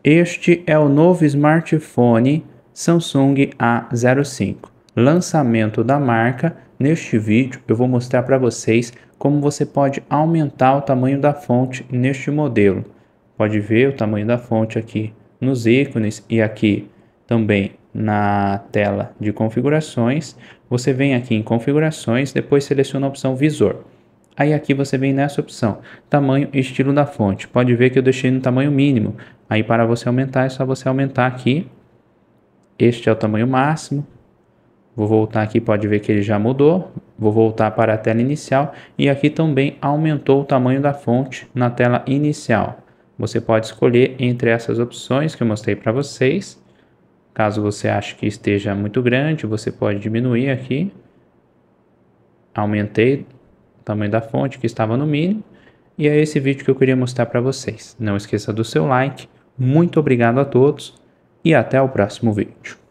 Este é o novo smartphone Samsung A05, lançamento da marca. Neste vídeo eu vou mostrar para vocês como você pode aumentar o tamanho da fonte neste modelo. Pode ver o tamanho da fonte aqui nos ícones e aqui também na tela de configurações. Você vem aqui em configurações, depois seleciona a opção visor. Aí aqui você vem nessa opção, tamanho e estilo da fonte. Pode ver que eu deixei no tamanho mínimo. Aí para você aumentar, é só você aumentar aqui. Este é o tamanho máximo. Vou voltar aqui, pode ver que ele já mudou. Vou voltar para a tela inicial. E aqui também aumentou o tamanho da fonte na tela inicial. Você pode escolher entre essas opções que eu mostrei para vocês. Caso você ache que esteja muito grande, você pode diminuir aqui. Aumentei o tamanho da fonte que estava no mínimo. E é esse vídeo que eu queria mostrar para vocês. Não esqueça do seu like. Muito obrigado a todos e até o próximo vídeo.